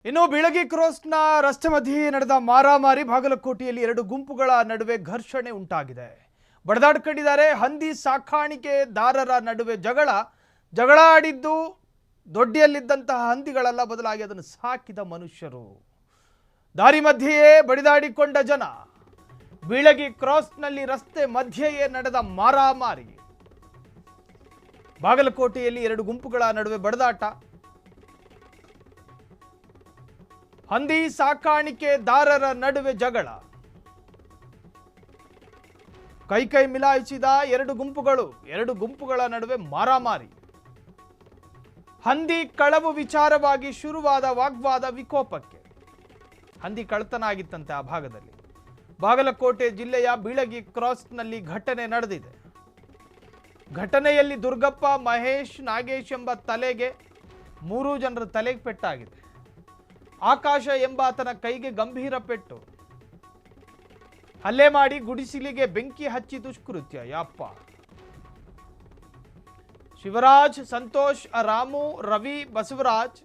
ಇನ್ನು ಬೀಳಗಿ ಕ್ರಾಸ್ನ ರಸ್ತೆ ಮಧ್ಯೆ ನಡೆದ ಮಾರಾಮಾರಿ ಬಾಗಲಕೋಟೆಯಲ್ಲಿ ಎರಡು ಗುಂಪುಗಳ ನಡುವೆ ಘರ್ಷಣೆ ಉಂಟಾಗಿದೆ. ಬಡದಾಡಿಕೊಂಡಿದ್ದಾರೆ. ಹಂದಿ ಸಾಕಾಣಿಕೆದಾರರ ನಡುವೆ ಜಗಳ ಆಡಿದ್ದು ದೊಡ್ಡಿಯಲ್ಲಿದ್ದಂತಹ ಹಂದಿಗಳೆಲ್ಲ ಬದಲಾಗಿ ಅದನ್ನು ಸಾಕಿದ ಮನುಷ್ಯರು. ದಾರಿ ಮಧ್ಯೆಯೇ ಬಡಿದಾಡಿಕೊಂಡ ಜನ. ಬೀಳಗಿ ಕ್ರಾಸ್ನಲ್ಲಿ ರಸ್ತೆ ಮಧ್ಯೆಯೇ ನಡೆದ ಮಾರಾಮಾರಿ. ಬಾಗಲಕೋಟೆಯಲ್ಲಿ ಎರಡು ಗುಂಪುಗಳ ನಡುವೆ ಬಡದಾಟ. ಹಂದಿ ಸಾಕಾಣಿಕೆದಾರರ ನಡುವೆ ಜಗಳ. ಕೈ ಮಿಲಾಯಿಸಿದ ಎರಡು ಗುಂಪುಗಳ ನಡುವೆ ಮಾರಾಮಾರಿ. ಹಂದಿ ಕಳವು ವಿಚಾರವಾಗಿ ಶುರುವಾದ ವಾಗ್ವಾದ ವಿಕೋಪಕ್ಕೆ. ಹಂದಿ ಕಳ್ಳತನ ಆಗಿತ್ತಂತೆ ಆ ಭಾಗದಲ್ಲಿ. ಬಾಗಲಕೋಟೆ ಜಿಲ್ಲೆಯ ಬೀಳಗಿ ಕ್ರಾಸ್ನಲ್ಲಿ ಘಟನೆ ನಡೆದಿದೆ. ಘಟನೆಯಲ್ಲಿ ದುರ್ಗಪ್ಪ, ಮಹೇಶ್, ನಾಗೇಶ್ ಎಂಬ ತಲೆಗೆ 3 ಜನರ ತಲೆಗೆ ಪೆಟ್ಟಾಗಿದೆ. ಆಕಾಶ ಎಂಬಾತನ ಕೈಗೆ ಗಂಭೀರ ಪೆಟ್ಟು. ಹಲ್ಲೆ ಮಾಡಿ ಗುಡಿಸಿಲಿಗೆ ಬೆಂಕಿ ಹಚ್ಚಿ ದುಷ್ಕೃತ್ಯ. ಯಪ್ಪ. ಶಿವರಾಜ್, ಸಂತೋಷ್, ರಾಮು, ರವಿ, ಬಸವರಾಜ್,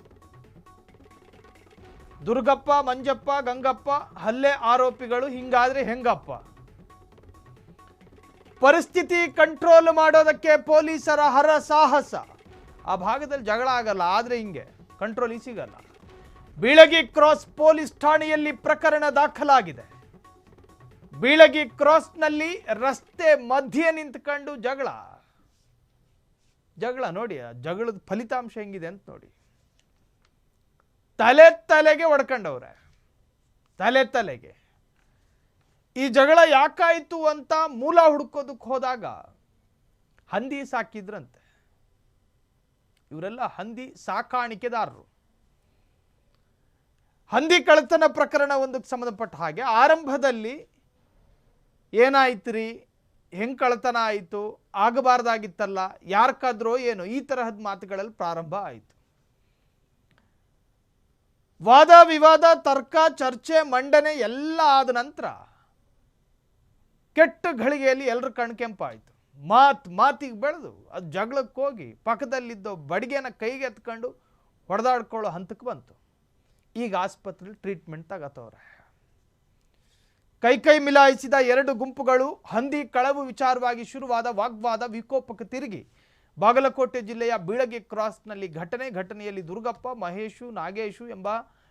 ದುರ್ಗಪ್ಪ, ಮಂಜಪ್ಪ, ಗಂಗಪ್ಪ ಹಲ್ಲೆ ಆರೋಪಿಗಳು. ಹಿಂಗಾದ್ರೆ ಹೆಂಗಪ್ಪ? ಪರಿಸ್ಥಿತಿ ಕಂಟ್ರೋಲ್ ಮಾಡೋದಕ್ಕೆ ಪೊಲೀಸರ ಹರಸಾಹಸ. ಆ ಭಾಗದಲ್ಲಿ ಜಗಳ ಆಗಲ್ಲ, ಆದ್ರೆ ಹಿಂಗೆ ಕಂಟ್ರೋಲ್ ಸಿಗಲ್ಲ. ಬೀಳಗಿ ಕ್ರಾಸ್ ಪೊಲೀಸ್ ಠಾಣೆಯಲ್ಲಿ ಪ್ರಕರಣ ದಾಖಲಾಗಿದೆ. ಬೀಳಗಿ ಕ್ರಾಸ್ನಲ್ಲಿ ರಸ್ತೆ ಮಧ್ಯೆ ನಿಂತ್ಕೊಂಡು ಜಗಳ ನೋಡಿ. ಆ ಜಗಳದ ಫಲಿತಾಂಶ ಹೆಂಗಿದೆ ಅಂತ ನೋಡಿ. ತಲೆಗೆ ಹೊಡ್ಕೊಂಡವ್ರೆ. ತಲೆಗೆ. ಈ ಜಗಳ ಯಾಕಾಯ್ತು ಅಂತ ಮೂಲ ಹುಡುಕೋದಕ್ಕೆ ಹೋದಾಗ ಹಂದಿ ಸಾಕಿದ್ರಂತೆ. ಇವರೆಲ್ಲ ಹಂದಿ ಸಾಕಾಣಿಕೆದಾರರು. ಹಂದಿ ಕಳ್ಳತನ ಪ್ರಕರಣ ಒಂದಕ್ಕೆ ಸಂಬಂಧಪಟ್ಟ ಹಾಗೆ ಆರಂಭದಲ್ಲಿ ಏನಾಯ್ತು ರೀ, ಹೆಂಗೆ ಕಳ್ಳತನ ಆಯಿತು, ಆಗಬಾರ್ದಾಗಿತ್ತಲ್ಲ, ಯಾರ್ಕಾದ್ರೋ ಏನು, ಈ ತರಹದ ಮಾತುಗಳಲ್ಲಿ ಪ್ರಾರಂಭ ಆಯಿತು. ವಾದ ವಿವಾದ, ತರ್ಕ, ಚರ್ಚೆ, ಮಂಡನೆ ಎಲ್ಲ ಆದ ನಂತರ ಕೆಟ್ಟ ಘಳಿಗೆಯಲ್ಲಿ ಎಲ್ಲರ ಕಣ್ಕೆಂಪಾಯಿತು. ಮಾತಿಗೆ ಬೆಳೆದು ಅದು ಜಗಳಕ್ಕೆ ಹೋಗಿ ಪಕ್ಕದಲ್ಲಿದ್ದ ಬಡಿಗೆನ ಕೈಗೆ ಎತ್ಕೊಂಡು ಹೊಡೆದಾಡ್ಕೊಳ್ಳೋ ಹಂತಕ್ಕೆ ಬಂತು. ಈಗ ಆಸ್ಪತ್ರೆಯಲ್ಲಿ ಟ್ರೀಟ್ಮೆಂಟ್ ತಗತ್ತವ್ರೆ. ಕೈ ಮಿಲಾಯಿಸಿದ ಎರಡು ಗುಂಪುಗಳು. ಹಂದಿ ಕಳವು ವಿಚಾರವಾಗಿ ಶುರುವಾದ ವಾಗ್ವಾದ ವಿಕೋಪಕ್ಕೆ ತಿರುಗಿ ಬಾಗಲಕೋಟೆ ಜಿಲ್ಲೆಯ ಬೀಳಗಿ ಕ್ರಾಸ್ನಲ್ಲಿ ಘಟನೆಯಲ್ಲಿ ದುರ್ಗಪ್ಪ, ಮಹೇಶು, ನಾಗೇಶು ಎಂಬ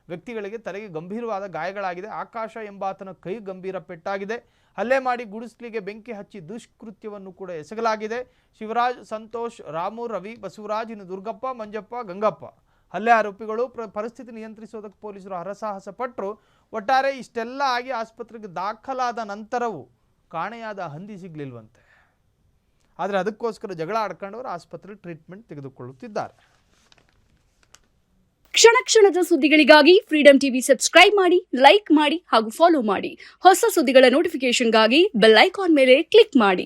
ವ್ಯಕ್ತಿಗಳಿಗೆ ತಲೆಗೆ ಗಂಭೀರವಾದ ಗಾಯಗಳಾಗಿದೆ. ಆಕಾಶ ಎಂಬಾತನ ಕೈ ಗಂಭೀರ ಪೆಟ್ಟಾಗಿದೆ. ಹಲ್ಲೆ ಮಾಡಿ ಗುಡಿಸ್ಲಿಗೆ ಬೆಂಕಿ ಹಚ್ಚಿ ದುಷ್ಕೃತ್ಯವನ್ನು ಕೂಡ ಎಸಗಲಾಗಿದೆ. ಶಿವರಾಜ್, ಸಂತೋಷ್, ರಾಮು, ರವಿ, ಬಸವರಾಜ್, ಇನ್ನು ದುರ್ಗಪ್ಪ, ಮಂಜಪ್ಪ, ಗಂಗಪ್ಪ ಹಲ್ಲೆ ಆರೋಪಿಗಳು. ಪರಿಸ್ಥಿತಿ ನಿಯಂತ್ರಿಸೋದಕ್ಕೆ ಪೊಲೀಸರು ಹರಸಾಹಸ ಪಟ್ಟರು. ಒಟ್ಟಾರೆ ಇಷ್ಟೆಲ್ಲ ಆಗಿ ಆಸ್ಪತ್ರೆಗೆ ದಾಖಲಾದ ನಂತರವೂ ಕಾಣೆಯಾದ ಹಂದಿ ಸಿಗ್ಲಿಲ್ವಂತೆ. ಆದರೆ ಅದಕ್ಕೋಸ್ಕರ ಜಗಳ ಆಡ್ಕೊಂಡವರು ಆಸ್ಪತ್ರೆಯಲ್ಲಿ ಟ್ರೀಟ್ಮೆಂಟ್ ತೆಗೆದುಕೊಳ್ಳುತ್ತಿದ್ದಾರೆ. ಕ್ಷಣದ ಸುದ್ದಿಗಳಿಗಾಗಿ ಫ್ರೀಡಂ ಟಿವಿ ಸಬ್ಸ್ಕ್ರೈಬ್ ಮಾಡಿ, ಲೈಕ್ ಮಾಡಿ ಹಾಗೂ ಫಾಲೋ ಮಾಡಿ. ಹೊಸ ಸುದ್ದಿಗಳ ನೋಟಿಫಿಕೇಶನ್ಗಾಗಿ ಬೆಲ್ ಐಕಾನ್ ಮೇಲೆ ಕ್ಲಿಕ್ ಮಾಡಿ.